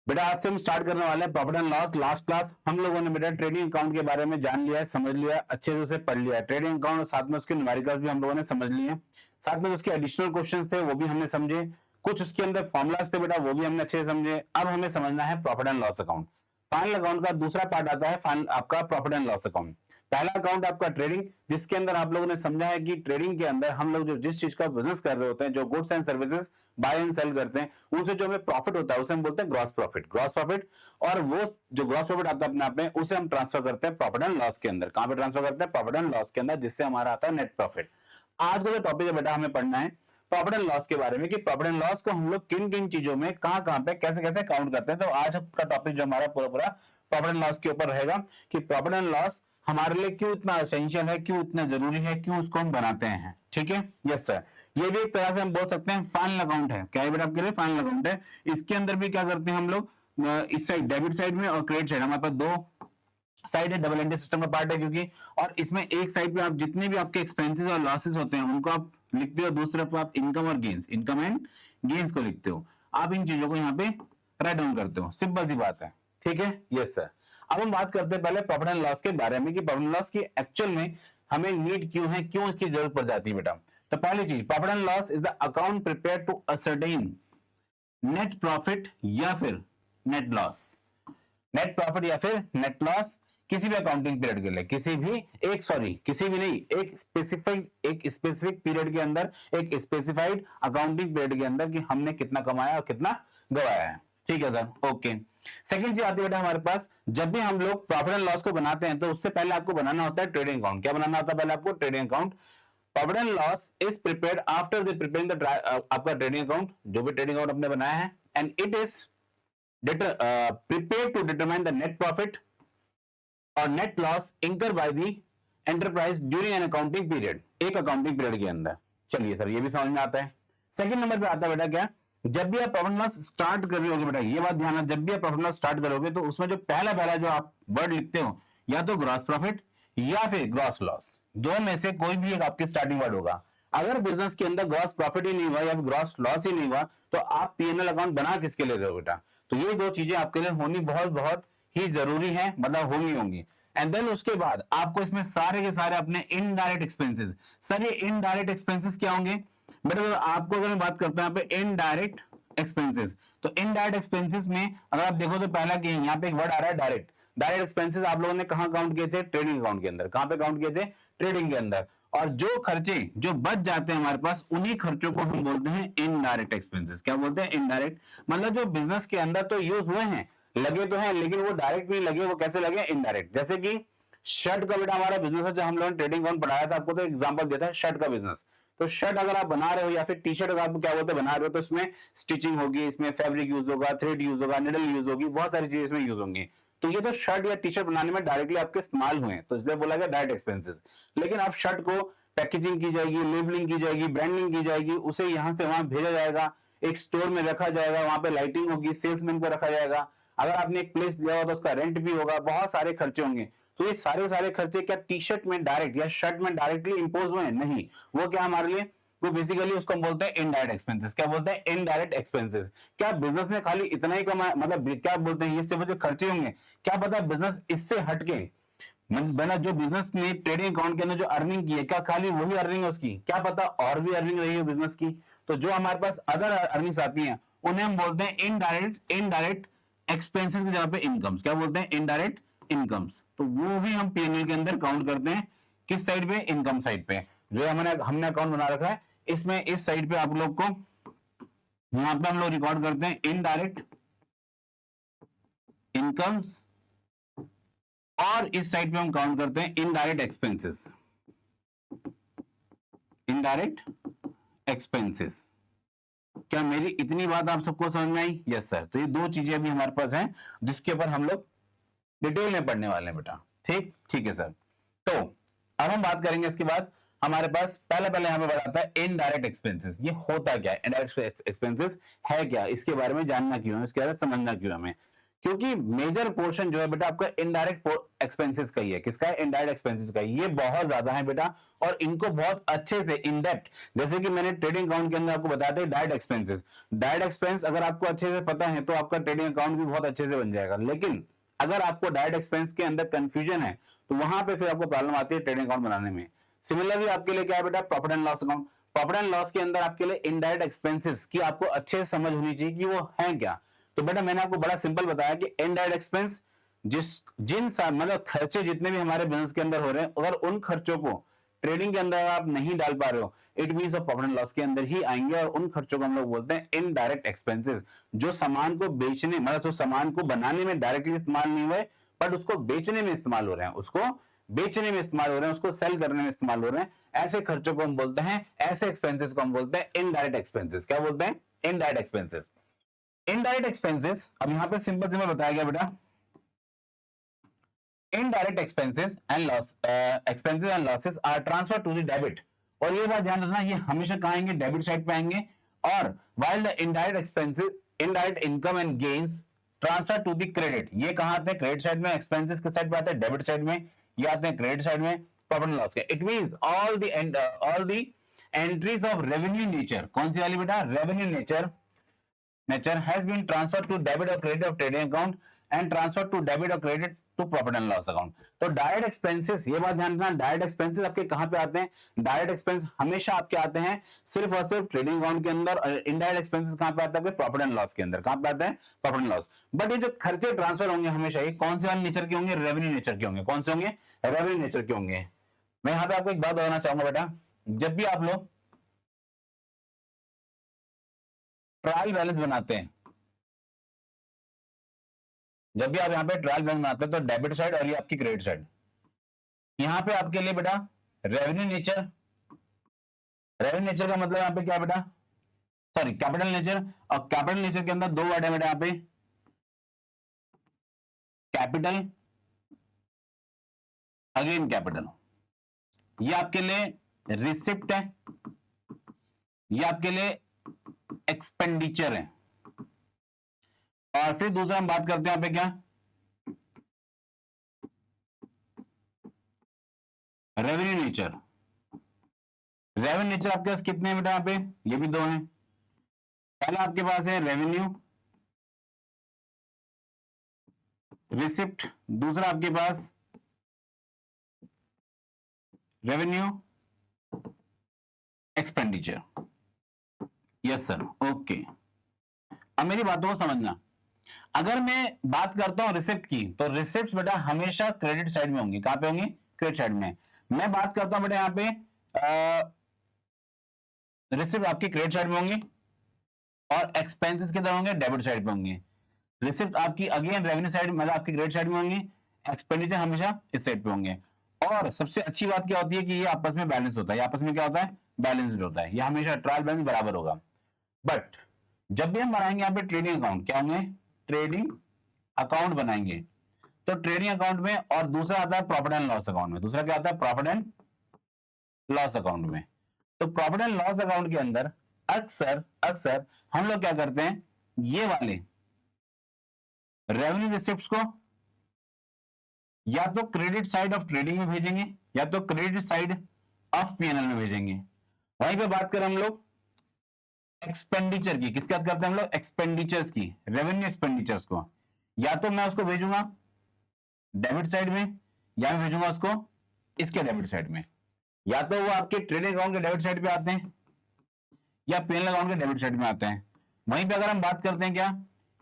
बेटा आज से हम स्टार्ट करने वाले हैं profit and loss. Last class हम लोगों ने बेटा ट्रेडिंग अकाउंट के बारे में जान लिया है, समझ लिया है, अच्छे से उसे पढ़ लिया है। ट्रेडिंग अकाउंट और साथ में उसके न्यूमेरिकल्स भी हम लोगों ने समझ लिए हैं। साथ में उसके एडिशनल क्वेश्चंस थे वो भी हमने समझे। कुछ उसके अंदर फॉर्मुलाज थे बेटा वो भी हमने अच्छे से समझे। अब हमें समझना है profit and loss account. Final account का दूसरा पार्ट आता है फाइनल आपका प्रॉफिट एंड लॉस अकाउंट। पहला अकाउंट आपका ट्रेडिंग, जिसके अंदर आप लोगों ने समझा है कि ट्रेडिंग के अंदर हम लोग जो जिस चीज का बिजनेस कर रहे होते हैं, जो goods and services buy and sell करते हैं, उनसे जो हमें प्रॉफिट होता है उसे हम बोलते हैं ग्रॉस प्रॉफिट। ग्रॉस प्रॉफिट और वो जो ग्रॉस प्रॉफिट आता है अपने आप में, उसे हम ट्रांसफर करते हैं प्रॉफिट एंड लॉस के अंदर। कहां पे ट्रांसफर करते हैं? प्रॉफिट एंड लॉस के अंदर, जिससे हमारा आता है नेट प्रॉफिट। आज का जो टॉपिक है बेटा हमें पढ़ना है प्रॉफिट एंड लॉस के बारे में, कि प्रॉफिट एंड लॉस को हम लोग किन किन चीजों में कहां पे कैसे कैसे काउंट करते हैं। तो आज का टॉपिक जो हमारा पूरा पूरा प्रॉफिट एंड लॉस के ऊपर रहेगा कि प्रॉफिट एंड लॉस हमारे लिए क्यों इतना एसेंशियल है, क्यों इतना जरूरी है, क्यों उसको हम बनाते हैं। ठीक है, यस सर। ये भी एक तरह से हम बोल सकते हैं फाइनल अकाउंट है। क्या है बेटा आपके लिए? फाइनल अकाउंट है। इसके अंदर भी क्या करते हैं हम लोग, इस साइड डेबिट साइड में और क्रेडिट साइड, हमारे पास दो साइड है, डबल एंट्री सिस्टम का पार्ट है क्योंकि, और इसमें एक साइड पे आप जितने भी आपके एक्सपेंसेस और लॉसेस होते हैं उनको आप लिखते हो, दूसरी तरफ आप इनकम और गेन्स, इनकम एंड गेन्स को लिखते हो। आप इन चीजों को यहाँ पे राइट डाउन करते हो, सिंपल सी बात है। ठीक है, यस सर। अब हम बात करते हैं पहले प्रॉफिट एंड लॉस के बारे में कि प्रॉफिट एंड लॉस की एक्चुअल में हमें नीड क्यों है, क्यों इसकी जरूरत पड़ जाती है बेटा। तो पहली चीज, profit and loss is the account prepare to ascertain net profit या फिर नेट लॉस। नेट प्रॉफिट या फिर नेट लॉस किसी भी अकाउंटिंग पीरियड के लिए, किसी भी नहीं, एक स्पेसिफिक पीरियड के अंदर, एक स्पेसिफाइड अकाउंटिंग पीरियड के अंदर कि हमने कितना कमाया और कितना गवाया है। ठीक है सर, ओके। सेकंड चीज आती है बेटा हमारे पास, जब भी हम लोग प्रॉफिट एंड लॉस को बनाते हैं तो उससे पहले आपको बनाना होता है ट्रेडिंग अकाउंट। क्या बनाना होता है पहले आपको? Trading account. Profit and loss is prepared after the preparing the आपका ट्रेडिंग अकाउंट, जो भी ट्रेडिंग अकाउंट आपने बनाया है, and it is prepared to determine the net profit और नेट लॉस इंकर by the enterprise during an accounting period, एक accounting period के अंदर। चलिए सर, ये भी समझ में आता है। सेकंड नंबर पे आता है बेटा क्या, जब भी आप प्रॉफिट एंड लॉस स्टार्ट कर रहे होगे बेटा, ये बात ध्यान रखना, जब भी आप प्रॉफिट एंड लॉस स्टार्ट करोगे तो उसमें जो पहला पहला जो आप वर्ड लिखते हो, या तो ग्रॉस प्रॉफिट या फिर ग्रॉस लॉस, दो में से कोई भी एक आपके स्टार्टिंग वर्ड होगा। अगर बिजनेस के अंदर ग्रॉस प्रॉफिट ही नहीं हुआ या ग्रॉस लॉस ही नहीं हुआ तो आप पीएनएल अकाउंट बना किसके ले रहे हो बेटा? तो ये दो चीजें आपके लिए होनी बहुत बहुत ही जरूरी है, मतलब होंगी। एंड देन उसके बाद आपको इसमें सारे के सारे अपने इनडायरेक्ट एक्सपेंसेस। सर ये इनडायरेक्ट एक्सपेंसेस क्या होंगे बेटा? आपको अगर मैं बात करता हूं यहाँ पे इनडायरेक्ट एक्सपेंसेस, तो इनडायरेक्ट एक्सपेंसेस में अगर आप देखो तो पहला कि यहाँ पे एक वर्ड आ रहा है डायरेक्ट। डायरेक्ट एक्सपेंसेस आप लोगों ने कहां काउंट किए थे? ट्रेडिंग अकाउंट के अंदर। कहां पे काउंट किए थे? ट्रेडिंग के अंदर। और जो खर्चे जो बच जाते हैं हमारे पास, उन्हीं खर्चों को हम बोलते हैं इनडायरेक्ट एक्सपेंसेस। क्या बोलते हैं? इनडायरेक्ट। मतलब जो बिजनेस के अंदर तो यूज हुए हैं, लगे तो हैं, लेकिन वो डायरेक्ट नहीं लगे, वो कैसे लगे? इनडायरेक्ट। जैसे कि शर्ट का बेटा हमारा बिजनेस है, जब हम लोगों ने ट्रेडिंग अकाउंट पढ़ाया था आपको, तो एग्जांपल दिया था शर्ट का बिजनेस। तो शर्ट अगर आप बना रहे हो या फिर टी शर्ट अगर आप क्या बोलते हैं बना रहे हो, तो इसमें स्टिचिंग होगी, इसमें फैब्रिक यूज होगा, थ्रेड यूज होगा, निडल यूज होगी, बहुत सारी चीजें इसमें यूज होंगी। तो ये तो शर्ट या टी शर्ट बनाने में डायरेक्टली आपके इस्तेमाल हुए हैं, तो इसलिए बोला गया डायरेक्ट एक्सपेंसेस। लेकिन आप शर्ट को पैकेजिंग की जाएगी, लेबलिंग की जाएगी, ब्रांडिंग की जाएगी, उसे यहां से वहां भेजा जाएगा, एक स्टोर में रखा जाएगा, वहां पे लाइटिंग होगी, सेल्समैन को रखा जाएगा, अगर आपने एक प्लेस लिया हुआ तो उसका रेंट भी होगा, बहुत सारे खर्चे होंगे। तो ये सारे खर्चे क्या टी शर्ट में डायरेक्ट या शर्ट में डायरेक्टली इंपोज हुए हैं? नहीं, वो क्या हमारे लिए, वो बेसिकली उसको हम बोलते हैं इनडायरेक्ट एक्सपेंसेस। क्या बोलते हैं? Indirect expenses. क्या बिजनेस ने खाली इतना ही कमाया, मतलब क्या बोलते हैं, ये सिर्फ जो खर्चे होंगे, क्या पता बिजनेस इससे हटके, मतलब जो बिजनेस ने ट्रेडिंग अकाउंट के अंदर जो अर्निंग की है, क्या खाली वही अर्निंग है उसकी? क्या पता और भी अर्निंग रही है बिजनेस की। तो जो हमारे पास अदर अर्निंग्स आती हैं उन्हें हम बोलते हैं इनडायरेक्ट एक्सपेंसेस की जगह पे इनकम्स। क्या बोलते हैं? Indirect incomes. तो वो भी हम पीएनएल के अंदर काउंट करते हैं। किस साइड पे? इनकम साइड पे। जो हमने अकाउंट बना रखा है, इसमें इस साइड पे आप लोग को, यहां पे हम लोग रिकॉर्ड करते हैं इनडायरेक्ट इनकम्स, और इस साइड पे हम काउंट करते हैं इनडायरेक्ट एक्सपेंसेस। Indirect expenses. क्या मेरी इतनी बात आप सबको समझ में आई? Yes sir. तो ये दो चीजें अभी हमारे पास हैं जिसके ऊपर हम लोग डिटेल में पढ़ने वाले हैं बेटा। ठीक है सर। तो अब हम बात करेंगे इसके बाद, हमारे पास पहले यहां पे बताता है इनडायरेक्ट एक्सपेंसेस। ये होता क्या है? इनडायरेक्ट एक्सपेंसेस है क्या, इसके बारे में जानना क्यों है, इसके बारे में समझना क्यों हमें। क्योंकि मेजर पोर्शन जो है बेटा आपका इनडायरेक्ट एक्सपेंसेस का ही है। किसका है? इनडायरेक्ट एक्सपेंसेस का। ये बहुत ज्यादा है बेटा, और इनको बहुत अच्छे से इन डेप्थ, जैसे कि मैंने ट्रेडिंग अकाउंट के अंदर आपको बताते हैं डायरेक्ट एक्सपेंसेस। डायरेक्ट एक्सपेंस अगर आपको अच्छे से पता है तो आपका ट्रेडिंग अकाउंट भी बहुत अच्छे से बन जाएगा। लेकिन अगर आपको डायरेक्ट एक्सपेंस के अंदर कंफ्यूजन है तो वहां पे फिर आपको प्रॉब्लम आती है ट्रेडिंग अकाउंट बनाने में। सिमिलरली आपके लिए क्या है बेटा? Profit and loss account. Profit and loss के अंदर आपके लिए इनडायरेक्ट एक्सपेंसेस की आपको अच्छे से समझ होनी चाहिए कि वो है क्या। तो बेटा मैंने आपको बड़ा सिंपल बताया कि इनडायरेक्ट एक्सपेंस मतलब खर्चे जितने भी हमारे बिजनेस के अंदर हो रहे हैं, अगर उन खर्चों को ट्रेडिंग के अंदर आप नहीं डाल पा रहे हो, it means profit and loss के अंदर ही आएंगे, और उन खर्चों को हम लोग बोलते हैं इनडायरेक्ट एक्सपेंसेस। जो सामान को बेचने, मतलब जो सामान को बनाने में डायरेक्टली इस्तेमाल नहीं हुए, बट उसको बेचने में इस्तेमाल हो रहे हैं, उसको बेचने में इस्तेमाल हो रहे हैं, उसको सेल करने में इस्तेमाल हो रहे हैं, ऐसे खर्चों को हम बोलते हैं, ऐसे एक्सपेंसेस को हम बोलते हैं इनडायरेक्ट एक्सपेंसेस। क्या बोलते हैं? Indirect expenses. इनडायरेक्ट एक्सपेंसेस, अब यहां पे सिंपल सिंपल बताया गया बेटा, indirect expenses and losses are transfer to the debit. और ये बात ध्यान रखना, ये हमेशा कहां आएंगे? डेबिट साइड पे आएंगे। और while the indirect expenses, indirect income and gains transfer to the credit. ये कहां आते हैं? क्रेडिट साइड में। एक्सपेंसेस के साइड पे आते हैं डेबिट साइड में, ये आते हैं क्रेडिट साइड में, प्रॉफिट एंड लॉस के। It means all the entries of revenue nature. कौन सी वाली बेटा? Revenue nature has been transferred to debit or credit of trading account and transferred to debit or credit to profit and loss account। तो direct expenses, ये बात ध्यान रखना, direct expenses आपके कहां पे आते हैं? डायरेक्ट एक्सपेंस हमेशा आपके आते हैं सिर्फ और सिर्फ ट्रेडिंग अकाउंट के अंदर, और इनडायरेक्ट एक्सपेंसेस कहां पे आता है? प्रॉफिट एंड लॉस के अंदर। कहां पे आता है? Profit and loss. बट ये जो खर्चे ट्रांसफर होंगे हमेशा, ये कौन से वाले नेचर के होंगे? रेवेन्यू नेचर के होंगे। कौन से होंगे? रेवेन्यू नेचर के होंगे। मैं यहां पे आपको एक बात बताना चाहूंगा बेटा, जब भी आप लोग ट्रायल बैलेंस बनाते हैं, जब भी आप यहां पे ट्रायल बैलेंस बनाते हैं, तो डेबिट साइड और ये आपकी क्रेडिट साइड, यहां पे आपके लिए बेटा रेवेन्यू नेचर, रेवेन्यू नेचर का मतलब यहां पे क्या बेटा? Sorry, capital nature. और कैपिटल नेचर के अंदर दो वर्ड है बेटा यहां पे, कैपिटल अगेन कैपिटल। ये आपके लिए रिसिप्ट है, ये आपके लिए एक्सपेंडिचर है। और फिर दूसरा हम बात करते हैं यहां पे क्या? Revenue nature. रेवेन्यू नेचर आपके पास कितने हैं बेटा यहां पे? ये भी दो हैं। पहला आपके पास है रेवेन्यू रिसिप्ट, दूसरा आपके पास revenue expenditure. Yes sir, okay. अब मेरी बातों को समझना, अगर मैं बात करता हूं रिसिप्ट की, तो रिसिप्ट बेटा हमेशा क्रेडिट साइड में होंगी। कहां पे होंगी? क्रेडिट साइड में। मैं बात करता हूं बेटा यहां पे रिसिप्ट आपकी क्रेडिट साइड में होंगी, और एक्सपेंसेस किधर होंगे? डेबिट साइड पे होंगे। रिसिप्ट आपकी अगेन रेवेन्यू साइड, मतलब आपकी क्रेडिट साइड में होंगी, एक्सपेंडिचर हमेशा इस साइड पे होंगे। और सबसे अच्छी बात क्या होती है कि ये आपस में बैलेंस होता है। आपस में क्या होता है? बैलेंस्ड होता है। ये हमेशा ट्रायल बैलेंस बराबर होगा। बट जब भी हम बनाएंगे यहाँ पे ट्रेडिंग अकाउंट, क्या होंगे? ट्रेडिंग अकाउंट बनाएंगे। तो ट्रेडिंग अकाउंट में, और दूसरा आता है प्रॉफिट एंड लॉस अकाउंट में। दूसरा क्या आता है? प्रॉफिट एंड लॉस अकाउंट में। तो प्रॉफिट एंड लॉस अकाउंट के अंदर अक्सर अक्सर हम लोग क्या करते हैं, ये वाले रेवेन्यू रिसिप्ट्स को या तो क्रेडिट साइड ऑफ ट्रेडिंग में भेजेंगे, या तो क्रेडिट साइड ऑफ पीएनएल में भेजेंगे। वहीं पे बात करें हम लोग एक्सपेंडिचर की, किसकी बात करते हैं हम लोग? एक्सपेंडिचर्स की, रेवेन्यू एक्सपेंडिचर्स को। या तो मैं उसको भेजूंगा डेबिट साइड में, या मैं भेजूंगा उसको इसके डेबिट साइड में। या तो वो आपके ट्रेडिंग अकाउंट के डेबिट साइड पे आते हैं, या पीएनएल अकाउंट के डेबिट साइड में आते हैं। वहीं पे अगर हम बात करते हैं क्या,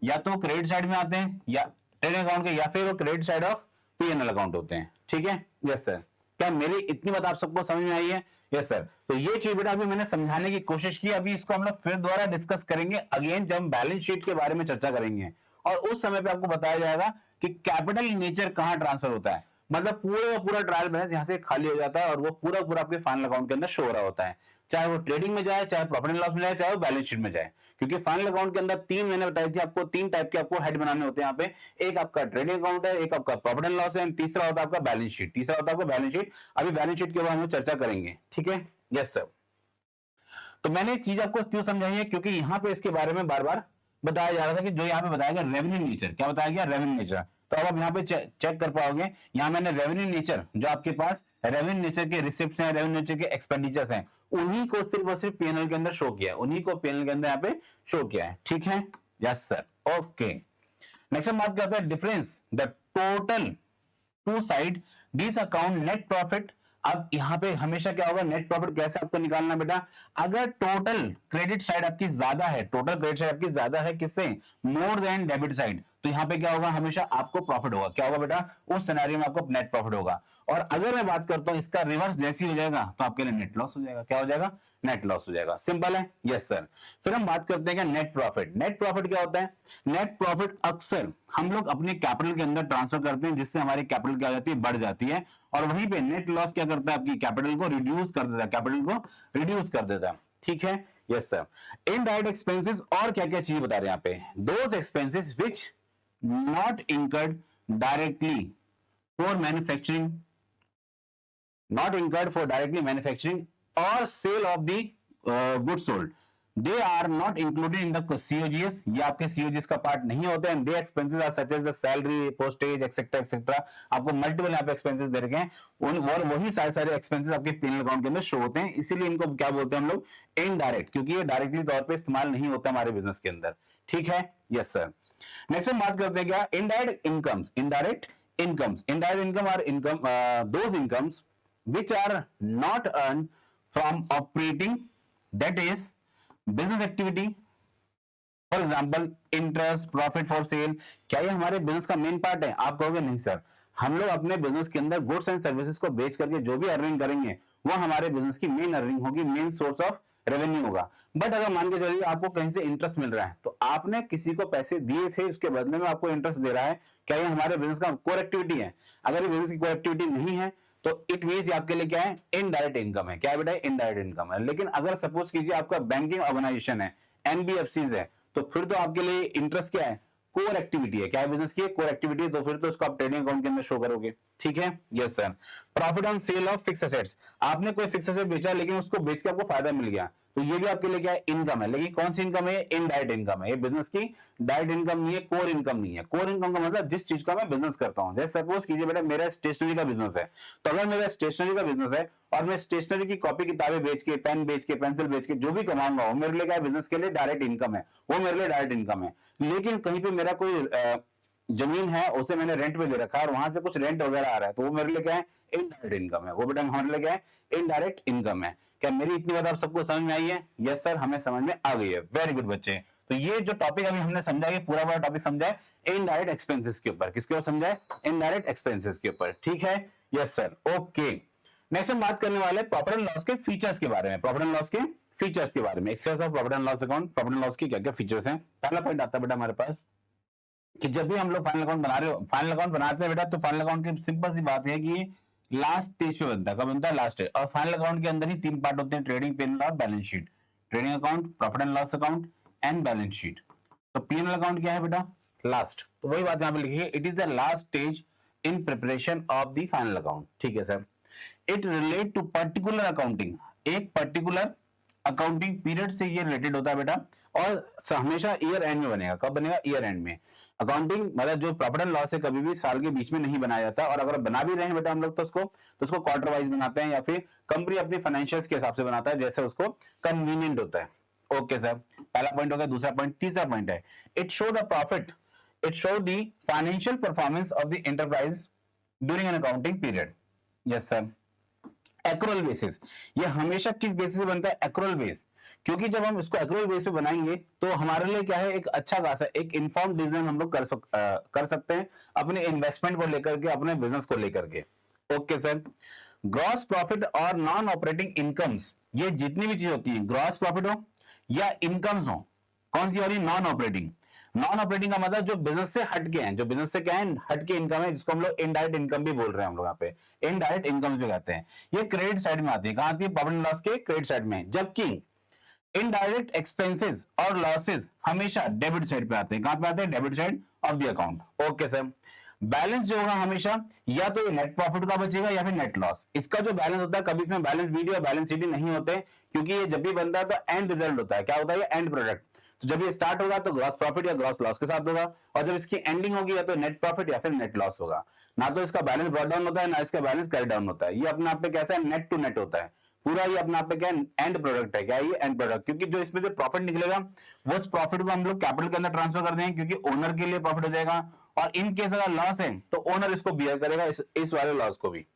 या तो क्रेडिट साइड में आते हैं, या ट्रेडिंग अकाउंट के, या फिर वो credit side of PNL account होते हैं। ठीक है? Yes sir. क्या मेरी इतनी बात आप सबको समझ में आई है? Yes sir. तो ये चीज बेटा अभी मैंने समझाने की कोशिश की, अभी इसको हम लोग फिर दोबारा डिस्कस करेंगे अगेन, जब हम बैलेंस शीट के बारे में चर्चा करेंगे। और उस समय पे आपको बताया जाएगा कि कैपिटल नेचर कहां ट्रांसफर होता है, मतलब पूरा का पूरा ट्रायल बैलेंस यहां से खाली हो जाता है, और वो पूरा पूरा आपके फाइनल अकाउंट के अंदर शो हो रहा होता है, चाहे वो ट्रेडिंग में जाए, चाहे प्रॉफिट एंड लॉस में जाए, चाहे वो बैलेंस शीट में जाए। क्योंकि फाइनल अकाउंट के अंदर तीन, मैंने बताई थी आपको, तीन टाइप के आपको हेड बनाने होते हैं यहाँ पे। एक आपका ट्रेडिंग अकाउंट है, एक आपका प्रॉफिट एंड लॉस है, तीसरा होता है आपका बैलेंस शीट। तीसरा होता है आपका बैलेंस शीट। अभी बैलेंस शीट के बारे में चर्चा करेंगे। ठीक है? Yes sir. तो मैंने एक चीज आपको क्यों समझाई है, क्योंकि यहां पे इसके बारे में बार बार बताया जा रहा था कि जो यहाँ पे बताया गया रेवेन्यू नेचर, क्या बताया गया, रेवेन्यू नेचर। तो अब आप यहाँ पे चेक कर पाओगे, यहाँ मैंने रेवेन्यू नेचर, जो आपके पास रेवेन्यू नेचर के रिसिप्ट्स हैं, रेवेन्यू नेचर के एक्सपेंडिचर्स हैं, उन्हीं को सिर्फ और सिर्फ पीएनएल के अंदर शो किया है, उन्हीं को पीएनएल के अंदर यहाँ पे शो किया है। ठीक है, यस सर, ओके। नेक्स्ट हम बात करते हैं difference the total two side this account net profit. अब यहां पे हमेशा क्या होगा, नेट प्रॉफिट कैसे आपको निकालना बेटा, अगर टोटल क्रेडिट साइड आपकी ज्यादा है, टोटल क्रेडिट साइड आपकी ज्यादा है किससे, मोर देन डेबिट साइड, तो यहां पे क्या होगा, हमेशा आपको प्रॉफिट होगा। क्या होगा बेटा, उस सिनेरियो में आपको नेट प्रॉफिट होगा। और अगर मैं बात करता हूं इसका रिवर्स जैसी हो जाएगा तो आपके लिए नेट लॉस हो जाएगा। क्या हो जाएगा, नेट लॉस हो जाएगा। सिंपल है, यस सर। फिर हम बात करते हैं नेट प्रॉफिट। नेट प्रॉफिट क्या होता है, नेट प्रॉफिट अक्सर हम लोग अपने कैपिटल के अंदर ट्रांसफर करते हैं, जिससे हमारी कैपिटल क्या हो जाती है, बढ़ जाती है। और वहीं पे नेट लॉस क्या करता है, आपकी कैपिटल को रिड्यूस कर देता है, कैपिटल को रिड्यूस कर देता है। ठीक है, यस सर। इनडायरेक्ट एक्सपेंसेस और क्या क्या चीज बता रहे हैं यहाँ पे, those expenses which not incurred directly for manufacturing, not incurred for directly manufacturing or sale of the goods sold, they are not included in the COGS। ये आपके COGS का पार्ट नहीं होते हैं। they expenses are such as the salary, postage, etc etc। आपको multiple यहाँ पे expenses दे रखे हैं, और वही सारे एक्सपेंसेस आपके पीएनएल अकाउंट के अंदर शो होते हैं, इसीलिए इनको क्या बोलते हैं हम लोग, इनडायरेक्ट, क्योंकि ये डायरेक्टली तौर पे इस्तेमाल नहीं होता हमारे बिजनेस के अंदर। ठीक है, यस सर। नेक्स्ट हम बात करते हैं क्या, indirect incomes. Indirect incomes, indirect income are income those incomes which are not earned from operating, that is business activity, for example interest, profit for sale. क्या ये हमारे बिजनेस का मेन पार्ट है, आप कहोगे नहीं सर, हम लोग अपने बिजनेस के अंदर गुड्स एंड सर्विसेज को बेच करके जो भी अर्निंग करेंगे वो हमारे बिजनेस की मेन अर्निंग होगी, मेन सोर्स ऑफ रेवेन्यू होगा। बट अगर मान के चलिए आपको कहीं से इंटरेस्ट मिल रहा है, तो आपने किसी को पैसे दिए थे, उसके बदले में आपको इंटरेस्ट दे रहा है, क्या ये हमारे बिजनेस का कोर एक्टिविटी है? अगर ये बिजनेस की कोर एक्टिविटी नहीं है तो इट मींस आपके लिए क्या है, इनडायरेक्ट इनकम है। क्या है बेटा, इनडायरेक्ट इनकम है। लेकिन अगर सपोज कीजिए आपका बैंकिंग ऑर्गेनाइजेशन है, एनबीएफसीज है, तो फिर तो आपके लिए इंटरेस्ट क्या है, कोर एक्टिविटी है। क्या है बिजनेस की कोर एक्टिविटी है, तो फिर तो उसको आप ट्रेडिंग अकाउंट के अंदर शो करोगे। ठीक है, yes sir. Profit on sale of fix assets, आपने कोई फिक्स एसेट बेचा लेकिन उसको बेच के आपको फायदा मिल गया, तो ये भी आपके लिए क्या है, इनकम है। लेकिन कौन सी इनकम है, इनडायरेक्ट इनकम है। ये बिजनेस की डायरेक्ट इनकम नहीं है, कोर इनकम नहीं है। कोर इनकम का मतलब जिस चीज का मैं बिजनेस करता हूं, जैसे सपोज कीजिए बेटा मेरा स्टेशनरी का बिजनेस है, तो अगर मेरा स्टेशनरी का बिजनेस है और मैं स्टेशनरी की कॉपी किताबें बेच के, पेन बेच के, पेंसिल बेच के जो भी कमाऊंगा, वो मेरे लिए क्या, बिजनेस के लिए डायरेक्ट इनकम है, वो मेरे लिए डायरेक्ट इनकम है। लेकिन कहीं पे मेरा कोई जमीन है, उसे मैंने रेंट पे दे रखा है और वहां से कुछ रेंट वगैरह आ रहा है, तो वो मेरे लिए क्या है, इनडायरेक्ट इनकम है। वो बेटा हमारे लिए क्या है, इनडायरेक्ट इनकम है। क्या मेरी इतनी बात आप सबको समझ में आई है? यस सर, हमें समझ में आ गई है। वेरी गुड बच्चे। तो ये जो टॉपिक अभी हमने समझा, ये पूरा पूरा टॉपिक समझा है इनडायरेक्ट एक्सपेंसेस के ऊपर। किसके ऊपर समझा है? इनडायरेक्ट एक्सपेंसेस के ऊपर। ठीक है, यस सर, ओके। नेक्स्ट हम बात करने वाले प्रॉफिट एंड लॉस के फीचर्स के बारे में। प्रॉफिट एंड लॉस के फीचर्स के बारे में, exercise of profit and loss account, profit and loss की क्या क्या फीचर्स हैं। पहला पॉइंट आता है बेटा हमारे पास कि जब भी हम लोग फाइनल अकाउंट बना रहे हो, फाइनल अकाउंट बनाते हैं बेटा, तो फाइनल अकाउंट की सिंपल सी बात है कि लास्ट स्टेज पे बनता है। कब बनता है? Last stage. और फाइनल अकाउंट के अंदर ही तीन पार्ट होते हैं, ट्रेडिंग, पीएनएल और balance sheet. Trading account, profit and loss account and balance sheet. तो पीएनएल अकाउंट क्या है बेटा? लास्ट। तो वही बात यहां पे लिखी है, it is the last stage in preparation of the final account. ठीक है sir. It relate to particular accounting, एक पर्टिकुलर अकाउंटिंग पीरियड से ये रिलेटेड होता है बेटा, और हमेशा ईयर एंड में बनेगा। कब बनेगा? ईयर एंड में। अकाउंटिंग मतलब जो प्रॉफिट एंड लॉस है कभी भी साल के बीच में नहीं बनाया जाता, और अगर बना भी रहे हैं बेटा हम लोग तो उसको क्वार्टर वाइज बनाते हैं, या फिर कंपनी अपनी फाइनेंशियल्स के हिसाब से बनाता है, जैसे उसको कन्वीनियंट होता है। ओके सर, पहला पॉइंट हो गया। दूसरा पॉइंट, तीसरा पॉइंट है it show the profit, it show the financial performance of the enterprise during an accounting period. Yes sir. Accrual basis, ये हमेशा किस बेसिस पे बनता है? Accrual base. क्योंकि जब हम इसको एक्रूअल बेस पे बनाएंगे तो हमारे लिए क्या है, एक अच्छा खासा एक इन्फॉर्म डिसीजन हम लोग कर सकते हैं अपने इन्वेस्टमेंट को लेकर के, अपने बिजनेस को लेकर के। Okay sir. ग्रॉस प्रॉफिट और नॉन ऑपरेटिंग इनकम्स, ये जितनी भी चीज होती है, ग्रॉस प्रॉफिट हो या इनकम्स हो, कौन सी हो रही? Non operating. नॉन ऑपरेटिंग का मतलब जो बिजनेस से हटके हैं, जो बिजनेस से क्या है, हटके इनकम है, जिसको हम लोग इनडायरेक्ट इनकम भी बोल रहे हैं हम लोग यहाँ पे, इनडायरेक्ट इनकम जो कहते हैं। ये क्रेडिट साइड में आती है। कहां आती है? प्रॉफिट एंड लॉस के क्रेडिट साइड में। जबकि इनडायरेक्ट एक्सपेंसेस और लॉसेस हमेशा डेबिट साइड पे आते हैं। कहां पे आते हैं? Debit side of the account. Okay sir. Balance जो होगा हमेशा या तो नेट प्रॉफिट का बचेगा या फिर नेट लॉस। इसका जो बैलेंस होता है, कभी इसमें बैलेंस बीडी और बैलेंस शीट नहीं होते, क्योंकि ये जब भी बनता है तो एंड रिजल्ट होता है। क्या होता है? And product. तो जब ये स्टार्ट होगा तो ग्रॉस प्रॉफिट या ग्रॉस लॉस के साथ होगा, और जब इसकी एंडिंग होगी या तो नेट प्रॉफिट या फिर नेट लॉस होगा। ना तो इसका बैलेंस ब्रॉट डाउन होता है, ना इसका बैलेंस कैरी डाउन होता है। ये अपने आप पे कैसा है, नेट टू नेट होता है पूरा। ये अपने आप पे क्या है, एंड प्रोडक्ट है। क्या है ये, एंड प्रोडक्ट। क्योंकि जो इसमें से प्रॉफिट निकलेगा वो उस प्रॉफिट को हम लोग कैपिटल के अंदर ट्रांसफर कर देंगे, क्योंकि ओनर के लिए प्रॉफिट हो जाएगा, और इन केस अगर लॉस है तो ओनर इसको बियर करेगा, इस वाले लॉस को भी।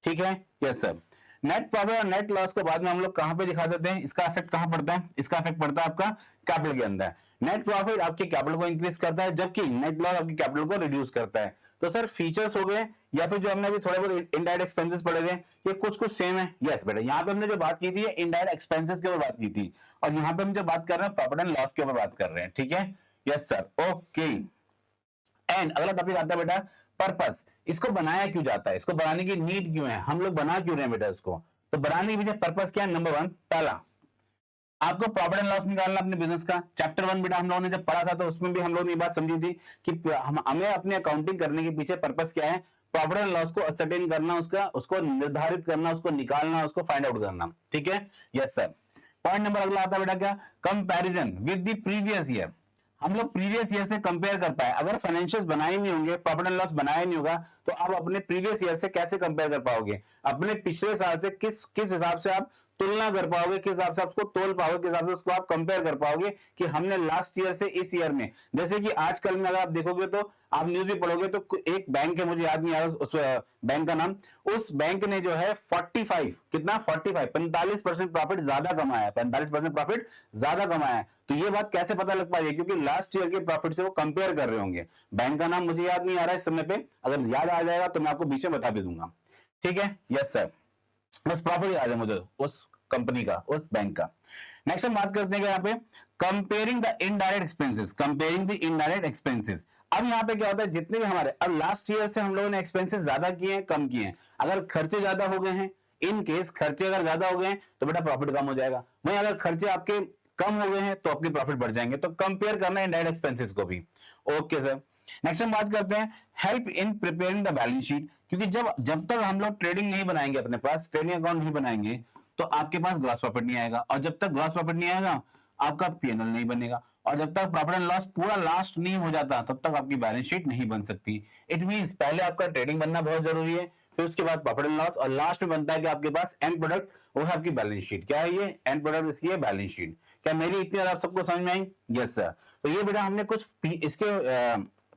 ठीक है, यस सर। नेट प्रॉफिट और नेट लॉस को बाद में हम लोग कहां पे दिखा देते हैं, इसका इफेक्ट कहां पड़ता है, इसका इफेक्ट पड़ता है आपका कैपिटल के अंदर। नेट प्रॉफिट आपके कैपिटल को इंक्रीज करता है, जबकि नेट लॉस आपके कैपिटल को रिड्यूस करता है। तो सर फीचर्स हो गए, या फिर जो हमने अभी थोड़े बहुत इनडायरेक्ट एक्सपेंसेस पढ़े थे, ये कुछ सेम है। यस बेटा, यहाँ पे हमने जो बात की थी इनडायरेक्ट एक्सपेंसेस के ऊपर बात की थी, और यहाँ पे हम जो बात कर रहे हैं प्रॉफिट एंड लॉस के ऊपर बात कर रहे हैं। ठीक है, यस सर, ओके। एंड अगला टॉपिक आता है बेटा पर्पस। इसको बनाया क्यों जाता है, इसको बनाने की नीड क्यों है, हम लोग बना क्यों रहे हैं बेटा इसको। तो बनाने की पर्पस क्या है, नंबर 1, पहला आपको प्रॉफिट एंड लॉस निकालना अपने बिजनेस का। चैप्टर 1 बेटा हम लोगों ने जब पढ़ा था तो उसमें भी हम लोगों ने ये बात समझी थी कि हमें अपने अकाउंटिंग करने के पीछे पर्पस क्या है, प्रॉफिट एंड लॉस को असर्टेन करना, उसको निर्धारित करना, उसको निकालना, उसको फाइंड आउट करना। ठीक है, यस सर। पॉइंट नंबर अगला आता है बेटा क्या, comparison with the previous year. हम लोग प्रीवियस ईयर से कंपेयर कर पाए। अगर फाइनेंशियल्स बनाए नहीं होंगे, प्रॉफिट एंड लॉस बनाया नहीं होगा, तो आप अपने प्रीवियस ईयर से कैसे कंपेयर कर पाओगे, अपने पिछले साल से किस हिसाब से आप तुलना कर पाओगे, किस हिसाब से उसको तोल पाओगे, किस हिसाब से उसको आप कंपेयर कर पाओगे कि हमने लास्ट ईयर से इस ईयर में। जैसे कि आजकल में अगर आप देखोगे तो आप न्यूज भी पढ़ोगे तो एक बैंक है, मुझे याद नहीं आ रहा उस बैंक का नाम, उस बैंक ने जो है 45 कितना 45% प्रॉफिट ज्यादा कमाया है, 45% प्रॉफिट ज्यादा कमाया है। तो ये बात कैसे पता लग पाएगी, क्योंकि लास्ट ईयर के प्रॉफिट से वो कंपेयर कर रहे होंगे। बैंक का नाम मुझे याद नहीं आ रहा है इस समय पे, अगर याद आ जाएगा तो मैं आपको बीच में बता भी दूंगा। ठीक है, यस सर, बस प्रॉफिट याद है मुझे उस कंपनी का, उस बैंक का। नेक्स्ट हम बात करते हैं यहाँ पे comparing the indirect expenses, comparing the indirect expenses. अब यहाँ पे क्या होता है, जितने भी हमारे अब लास्ट ईयर से हम लोगों ने एक्सपेंसेस ज्यादा किए हैं कम किए हैं, अगर खर्चे ज्यादा हो गए हैं, इन केस खर्चे अगर ज्यादा हो गए हैं तो बेटा प्रॉफिट कम हो जाएगा। वहीं अगर खर्चे आपके कम हो गए हैं तो आपके प्रॉफिट बढ़ जाएंगे। तो कंपेयर करना है इनडायरेक्ट एक्सपेंसेस को भी। ओके सर, नेक्स्ट हम बात करते हैं help in preparing the balance sheet. क्योंकि जब तक हम लोग ट्रेडिंग नहीं बनाएंगे, अपने पास ट्रेडिंग अकाउंट नहीं बनाएंगे, तो आपके पास ग्रॉस प्रॉफिट नहीं आएगा, और जब तक ग्रॉस प्रॉफिट नहीं आएगा आपका पीएनएल नहीं बनेगा, और जब तक प्रॉफिट एंड लॉस पूरा लास्ट नहीं हो जाता तब तक आपकी बैलेंस शीट नहीं बन सकती। इट मींस पहले आपका ट्रेडिंग बनना बहुत जरूरी है, फिर उसके बाद प्रॉफिट एंड लॉस, और लास्ट में बनता है कि आपके पास एंड प्रोडक्ट, वो है आपकी बैलेंस शीट। क्या है ये, एंड प्रोडक्ट इसकी है बैलेंस शीट। क्या मेरी इतनी आप सबको समझ में आई? Yes sir. तो ये बेटा हमने कुछ इसके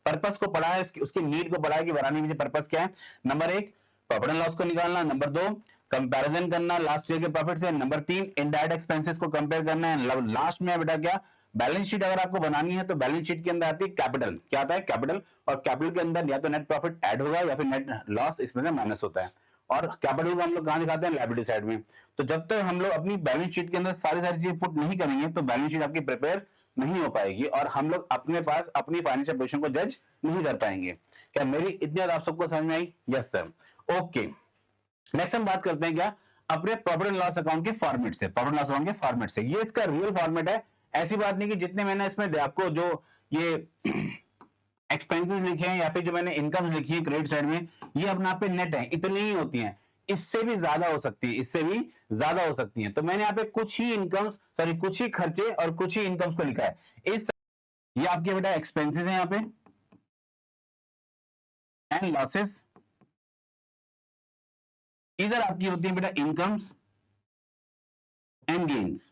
पर्पस को पढ़ा है, उसकी नीड को पढ़ा है कि बनाने के पर्पस क्या है। नंबर 1 प्रॉफिट एंड लॉस को निकालना, नंबर 2 कंपैरिजन करना लास्ट ईयर के प्रॉफिट से, नंबर 3 इनडायरेक्ट एक्सपेंसेस को कंपेयर करना है, लास्ट में बेटा क्या बैलेंस शीट अगर आपको बनानी है तो बैलेंस शीट के अंदर आती है कैपिटल। क्या आता है, कैपिटल, और कैपिटल के अंदर या तो नेट प्रॉफिट ऐड होगा या फिर नेट लॉस इसमें से माइनस होता है, और कैपिटल को हम लोग कहां दिखाते हैं, लायबिलिटी साइड में। तो जब तक हम लोग अपनी बैलेंस शीट के अंदर सारी चीजें पुट नहीं करेंगे तो बैलेंस शीट आपकी प्रिपेयर नहीं हो पाएगी, और हम लोग अपने पास अपनी फाइनेंशियल पोजीशन को जज नहीं कर पाएंगे। क्या मेरी इतनी आप सबको समझ में आई? Yes sir, okay. नेक्स्ट हम बात करते हैं क्या अपने प्रॉफिट एंड लॉस अकाउंट के फॉर्मेट से, प्रॉफिट एंड लॉस अकाउंट के फॉर्मेट से। ये इसका रियल फॉर्मेट है, ऐसी बात नहीं कि जितने मैंने इसमें आपको जो ये एक्सपेंसेस लिखे हैं या फिर जो मैंने इनकम लिखी है क्रेडिट साइड में, ये अपने आप पे नेट है, इतनी ही होती हैं, इससे भी ज्यादा हो सकती है, इससे भी ज्यादा हो सकती है। तो मैंने यहाँ पे कुछ ही इनकम, सॉरी कुछ ही खर्चे और कुछ ही इनकम्स को लिखा है। ये आपके बेटा एक्सपेंसेस है यहाँ पे, एंड लॉसेस इधर आपकी होती है बेटा इनकम्स एंड गेन्स।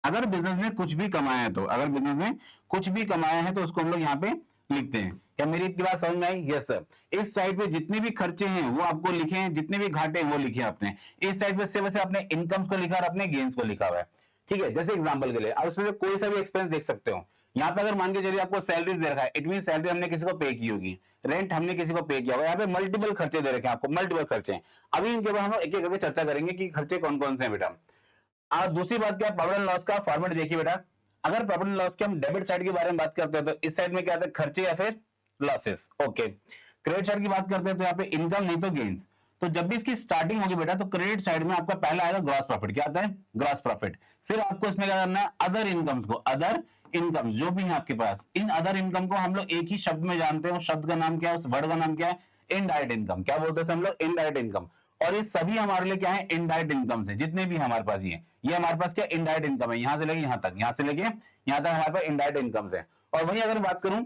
अगर बिजनेस ने कुछ भी कमाया है तो, अगर बिजनेस ने कुछ भी कमाया है तो उसको हम लोग यहाँ पे लिखते हैं। क्या मेरी इतनी बात समझ में आई? Yes sir. इस साइड पे जितने भी खर्चे हैं वो आपको लिखे हैं, जितने भी घाटे हैं वो लिखे हैं आपने। इस साइड पे सिर्फ अपने इनकम्स को लिखा और अपने गेन्स को लिखा हुआ है। ठीक है, जैसे एग्जांपल के लिए आप इसमें से कोई सा भी एक्सपेंस देख सकते हो। यहाँ पे अगर मान के चलिए आपको सैलरीज दे रखा है, इट मीन सैलरी हमने किसी को पे की होगी, रेंट हमने किसी को पे किया होगा, यहाँ पे मल्टीपल खर्चे दे रखे हैं आपको, मल्टीपल खर्चे। अभी इनके ऊपर हम लोग एक एक करके चर्चा करेंगे कि खर्चे कौन कौन से हैं बेटा। दूसरी बात क्या, प्रॉफिट एंड लॉस का फॉर्मेट देखिए बेटा। अगर प्रॉफिट एंड लॉस के हम डेबिट साइड के बारे में बात करते हैं तो इस साइड में क्या आता है, खर्चे या फिर लॉसेस। ओके, क्रेडिट साइड की बात करते हैं तो यहाँ पे इनकम नहीं तो गेन्स। तो जब भी इसकी स्टार्टिंग होगी बेटा तो क्रेडिट साइड में आपका पहला आएगा ग्रॉस प्रॉफिट। क्या आता है, ग्रॉस प्रॉफिट। फिर आपको इसमें क्या करना है, अदर इनकम्स को, अदर इनकम जो भी है आपके पास, इन अदर इनकम को हम लोग एक ही शब्द में जानते हैं, उस शब्द का नाम क्या है, उस वर्ड का नाम क्या है, इनडायरेक्ट इनकम। क्या बोलते हैं हम लोग, इनडायरेक्ट इनकम। और ये सभी हमारे लिए क्या है, इनडायरेक्ट इनकम है, जितने भी हमारे पास ये हमारे पास क्या इनडायरेक्ट इनकम है, यहां से लेके यहां तक, यहां से लेके यहां तक हमारे पास इनडायरेक्ट इनकम है। और वहीं अगर बात करूं,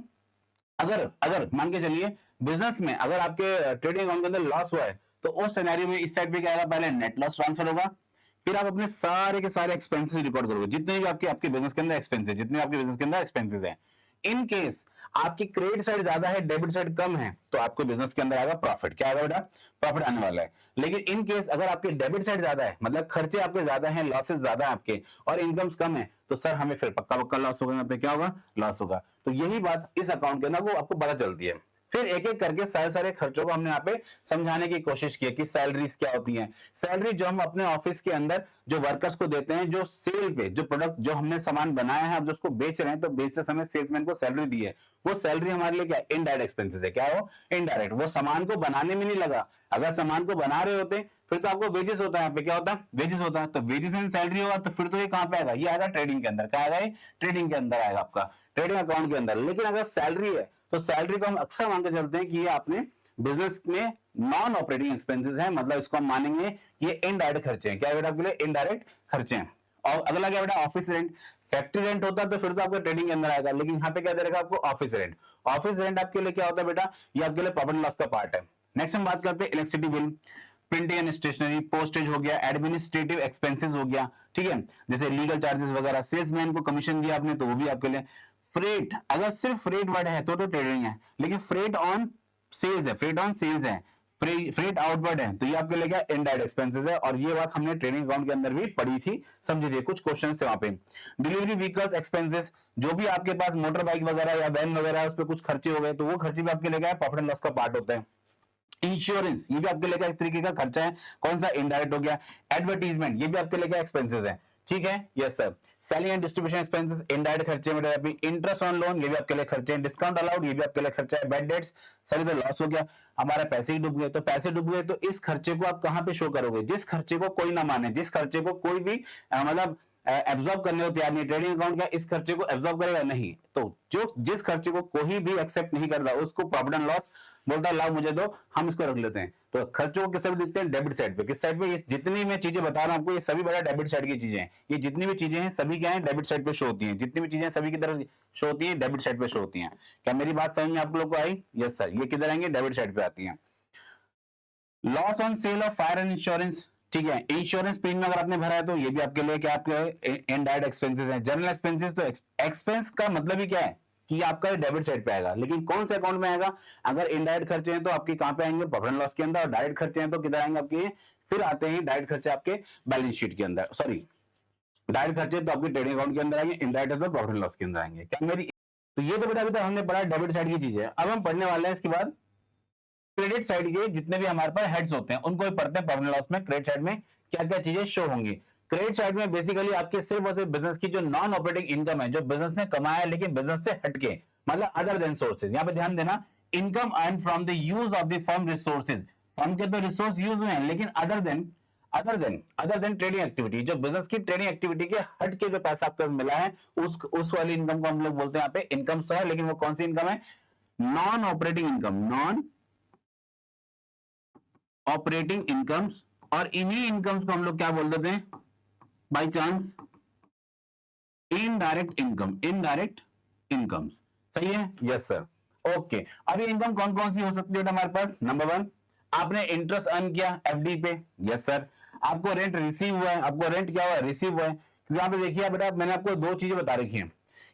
अगर अगर मान के चलिए बिजनेस में अगर आपके ट्रेडिंग अकाउंट के अंदर लॉस हुआ है, तो उस सिनेरियो में इस साइड पे क्या आएगा, पहले नेट लॉस ट्रांसफर होगा, फिर आप अपने सारे के सारे एक्सपेंसेस रिकॉर्ड करोगे, जितने भी आपके बिजनेस के अंदर एक्सपेंसेस, जितने आपके बिजनेस के अंदर एक्सपेंसेस हैं। इन केस आपकी क्रेडिट साइड ज्यादा है, डेबिट साइड कम है, तो आपको बिजनेस के अंदर आएगा प्रॉफिट। क्या आएगा बेटा, प्रॉफिट आने वाला है। लेकिन इन केस अगर आपके डेबिट साइड ज्यादा है, मतलब खर्चे आपके ज्यादा हैं, लॉसेस ज्यादा है आपके, और इनकम्स कम है, तो सर हमें फिर पक्का पक्का लॉस होगा, यहाँ पे क्या होगा, लॉस होगा। तो यही बात इस अकाउंट के अंदर वो आपको पता चलती है। फिर एक एक करके सारे सारे खर्चों को हमने यहाँ पे समझाने की कोशिश की कि सैलरीज क्या होती हैं। सैलरी जो हम अपने ऑफिस के अंदर जो वर्कर्स को देते हैं, जो सेल पे जो प्रोडक्ट जो हमने सामान बनाया है, अब जो उसको बेच रहे हैं, तो बेचते समय सेल्समैन को सैलरी दी है, वो सैलरी हमारे लिए क्या इनडायरेक्ट एक्सपेंसेस है। क्या हो, इनडायरेक्ट। वो सामान को बनाने में नहीं लगा, अगर सामान को बना रहे होते फिर तो आपको वेजेस होता है, यहाँ पे क्या होता है, वेजेस होता है। तो वेजेस एंड सैलरी होगा, तो फिर तो ये कहां पे आएगा, ये आएगा ट्रेडिंग के अंदर। क्या आएगा, ये ट्रेडिंग के अंदर आएगा, आपका ट्रेडिंग अकाउंट के अंदर। लेकिन अगर सैलरी है, तो सैलरी को हम अक्सर मान के चलते हैं कि ये आपने बिजनेस में नॉन ऑपरेटिंग एक्सपेंसेस है, मतलब इसको हम मानेंगे ये इनडायरेक्ट खर्चे हैं। क्या बेटा, आपके लिए इनडायरेक्ट खर्चे हैं। और अगला क्या बेटा, ऑफिस रेंट। फैक्ट्री रेंट होता है तो फिर तो आपको ट्रेडिंग के अंदर आएगा, लेकिन यहाँ पे क्या दे रहेगा आपको, ऑफिस रेंट। ऑफिस रेंट आपके लिए क्या होता है बेटा, ये आपके लिए प्रॉफिट लॉस का पार्ट है। नेक्स्ट हम बात करते हैं electricity bill, printing and stationery, postage हो गया, एडमिनिस्ट्रेटिव एक्सपेंसेस हो गया, ठीक है, जैसे लीगल चार्जेस वगैरह, सेल्समैन को कमीशन दिया आपने तो वो भी आपके लिए। फ्रेट, अगर सिर्फ फ्रेट वर्ड है तो ट्रेडिंग है, लेकिन फ्रेट ऑन सेल्स है, फ्रेट ऑन सेल्स है, फ्रेट आउटवर्ड है, तो ये आपके लिए क्या इनडायरेक्ट एक्सपेंसेस है। और ये बात हमने ट्रेडिंग अकाउंट के अंदर भी पढ़ी थी, समझे थे, कुछ क्वेश्चंस थे वहां पे। डिलीवरी व्हीकल्स एक्सपेंसेस, जो भी आपके पास मोटर बाइक वगैरह या वैन वगैरह है, उस पर कुछ खर्चे हो गए, तो वो खर्चे भी आपके लिए क्या है, प्रॉफिट एंड लॉस का पार्ट होता है। इंश्योरेंस, ये भी आपके लिए क्या एक तरीके का खर्चा है, कौन सा, इनडायरेक्ट हो गया। एडवर्टीजमेंट, ये भी आपके लिए क्या एक्सपेंसेस है, ठीक है, yes sir. Selling and distribution expenses, indirect खर्चे में। इंटरेस्ट ऑन लोन, ये भी आपके लिए खर्चे हैं। डिस्काउंट अलाउड, ये भी आपके लिए खर्चा है। बैड डेट्स, सर तो लॉस हो गया, हमारा पैसे ही डूब गए, तो पैसे डूब गए तो इस खर्चे को आप कहां पे शो करोगे, जिस खर्चे को कोई ना माने, जिस खर्चे को कोई भी मतलब एब्जॉर्ब करने को तैयार नहीं। ट्रेडिंग अकाउंट क्या इस खर्चे को एब्जॉर्ब करेगा, नहीं। तो जो जिस खर्चे को कोई भी एक्सेप्ट नहीं करता, उसको प्रॉफिट एंड लॉस बोलता है, लाओ मुझे दो, हम इसको रख लेते हैं। तो खर्चों को किस साइड दिखते हैं, डेबिट साइड पे। किस साइड पे, ये जितनी मैं चीजें बता रहा हूं आपको, ये सभी बड़ा डेबिट साइड की चीजें हैं। ये जितनी भी चीजें हैं सभी क्या है, डेबिट साइड पे शो होती हैं। जितनी भी चीजें सभी की तरफ शो होती हैं, डेबिट साइड पे शो होती हैं। क्या मेरी बात समझ में आप लोग को आई, यस सर। ये किधर आएंगे, डेबिट साइड पे आती है। Loss on sale of fire and insurance, ठीक है, इंश्योरेंस प्रीमियम अगर आपने भरा है तो ये भी आपके लिए क्या, आपके इनडायरेक्ट एक्सपेंसेस हैं। जनरल एक्सपेंसेस, तो एक्सपेंस का मतलब ही क्या है कि आपका डेबिट साइड पे आएगा, लेकिन कौन से अकाउंट में आएगा। अगर इनडायरेक्ट खर्चे हैं तो आपके कहां पे आएंगे, प्रॉफिट एंड लॉस के अंदर। और डायरेक्ट खर्चे हैं तो किधर आएंगे आपके, फिर आते हैं डायरेक्ट खर्चे आपके बैलेंस शीट के अंदर, सॉरी डायरेक्ट खर्चे तो आपके ट्रेडिंग अकाउंट के अंदर आएंगे, इनडायरेक्ट तो प्रॉफिट एंड लॉस के अंदर आएंगे। क्या मेरी, तो ये तो बेटा अभी तक हमने पढ़ा डेबिट साइड की चीज है। अब हम पढ़ने वाले हैं इसके बाद क्रेडिट साइड के जितने भी हमारे पास हेड्स होते हैं उनको भी पढ़ते हैं। प्रॉफिट एंड लॉस में क्रेडिट साइड में क्या क्या चीजें शो होंगी। क्रेडिट साइड में बेसिकली आपके सिर्फ और सिर्फ बिजनेस की जो नॉन ऑपरेटिंग इनकम है, जो बिजनेस ने कमाया है लेकिन बिजनेस से हटके, मतलब अदर देन सोर्सेज। यहां पे ध्यान देना, income earn from the use of the firm resources, firm के तो रिसोर्स यूज हुए हैं, लेकिन अदर देन ट्रेडिंग एक्टिविटी, जो बिजनेस की ट्रेडिंग एक्टिविटी के हट के जो पैसा आपको मिला है, उस वाली इनकम को हम लोग बोलते हैं यहाँ पे इनकम तो है, लेकिन वो कौन सी इनकम है, non operating income, non operating incomes. और इन्हीं इनकम्स को हम लोग क्या बोल देते हैं, बाय चांस इनडायरेक्ट इनकम्स। सही है, यस सर, ओके। अब ये इनकम कौन कौन सी हो सकती है हमारे पास। नंबर 1, आपने इंटरेस्ट अर्न किया एफडी पे, यस सर। आपको रेंट रिसीव हुआ है, आपको रेंट क्या हुआ है, रिसीव हुआ है। क्योंकि यहाँ पे देखिए बेटा, मैंने आपको दो चीजें बता रखी है।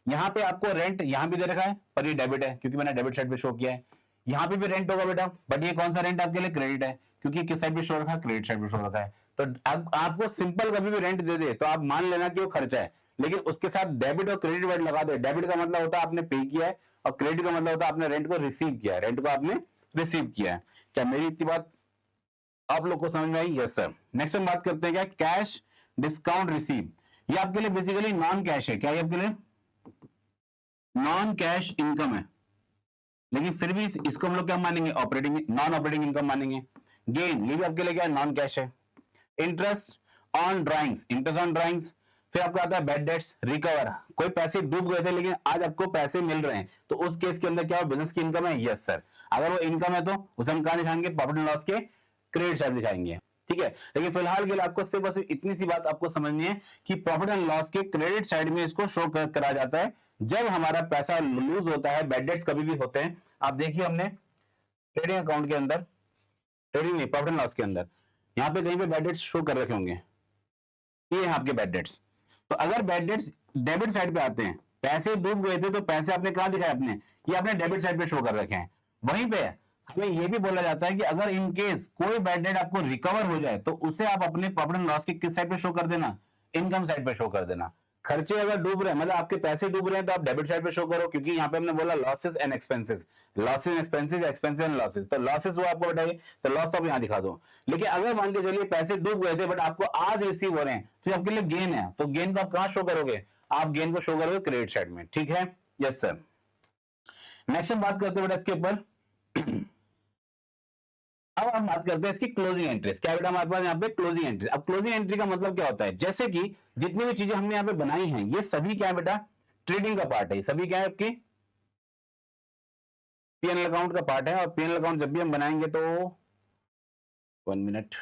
यहाँ पे आपको रेंट यहां भी दे रखा है, पर ये डेबिट है क्योंकि मैंने डेबिट साइड पे शो किया है। यहाँ पे भी रेंट होगा बेटा, बट ये कौन सा रेंट आपके लिए, क्रेडिट है, क्योंकि किस साइड पे शो रखा है, क्रेडिट साइड पे शो रखा है। तो अब आपको सिंपल कभी भी रेंट दे दे तो आप मान लेना कि वो खर्चा है, लेकिन उसके साथ डेबिट और क्रेडिट वर्ड लगा दे। डेबिट का मतलब होता है आपने पे किया है, और क्रेडिट का मतलब होता है आपने रेंट को रिसीव किया है, रेंट को आपने रिसीव किया है। क्या मेरी इतनी बात आप लोग को समझ में आई, यस सर। नेक्स्ट हम बात करते हैं क्या, कैश डिस्काउंट रिसीव। ये आपके लिए बेसिकली नॉन कैश है। क्या ये आपके लिए नॉन कैश इनकम है, लेकिन फिर भी इसको हम लोग क्या मानेंगे, ऑपरेटिंग, नॉन ऑपरेटिंग इनकम मानेंगे। गेन, ये भी आपके लिए क्या नॉन कैश है। Interest on drawings, interest on drawings. फिर आपको आता है बैड डेट्स रिकवर, कोई पैसे डूब गए थे लेकिन आज आपको पैसे मिल रहे हैं, तो उस केस के अंदर क्या हो, बिजनेस की इनकम है, यस सर। अगर वो इनकम है तो उसे हम कहां दिखाएंगे, प्रॉफिट एंड लॉस के क्रेडिट साइड दिखाएंगे। ठीक है। लेकिन फिलहाल के लिए आपको सिर्फ बस इतनी सी बात आपको समझनी है कि प्रॉफिट एंड लॉस के क्रेडिट साइड में इसको शो करा जाता है जब हमारा पैसा लूज होता है। बैड डेट्स कभी भी होते हैं। आप देखिए हमने ट्रेडिंग अकाउंट के अंदर, ट्रेडिंग नहीं, प्रॉफिट एंड लॉस के अंदर यहाँ पे कहीं पे बैड डेट्स शो कर रखे होंगे, ये है आपके बैड डेट्स। तो अगर बैड डेट्स डेबिट साइड पे आते हैं, पैसे डूब गए थे तो पैसे आपने कहां दिखाए, अपने ये आपने डेबिट साइड पे शो कर रखे हैं। वहीं पे हमें ये भी बोला जाता है कि अगर इन केस कोई बैड डेट आपको रिकवर हो जाए तो उसे आप अपने प्रॉफिट एंड लॉस के किस साइड पे शो कर देना, इनकम साइड पे शो कर देना। खर्चे अगर डूब रहे हैं, मतलब आपके पैसे डूब रहे हैं, तो आप डेबिट साइड पे शो करो, क्योंकि यहाँ पे हमने बोला losses and expenses, losses and expenses, expenses and losses. तो लॉसेस वो आपको बताइए, तो लॉस तो आप यहाँ दिखा दो। लेकिन अगर मान के चलिए पैसे डूब गए थे बट आपको आज रिसीव हो रहे हैं, तो आपके लिए गेन है, तो गेन को आप कहां शो करोगे, आप गेन को शो करोगे क्रेडिट साइड में। ठीक है, यस सर। नेक्स्ट हम बात करते हैं बेटा इसके ऊपर। अब हम बात करते हैं इसकी क्लोजिंग एंट्रीज। क्या बेटा हमारे पास यहाँ पे क्लोजिंग एंट्री। अब क्लोजिंग एंट्री का मतलब क्या होता है, जैसे कि जितनी भी चीजें हमने यहाँ पे बनाई हैं ये सभी क्या है बेटा, ट्रेडिंग का पार्ट है, सभी क्या है आपकी पीएनएल अकाउंट का पार्ट है। और पीएनएल अकाउंट जब भी हम बनाएंगे तो 1 मिनट,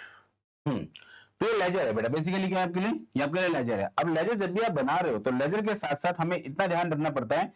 तो ये लेजर है बेटा, बेसिकली क्या है आपके लिए, ये आपके लिए लेजर है। अब लेजर जब भी आप बना रहे हो तो लेजर के साथ साथ हमें इतना ध्यान रखना पड़ता है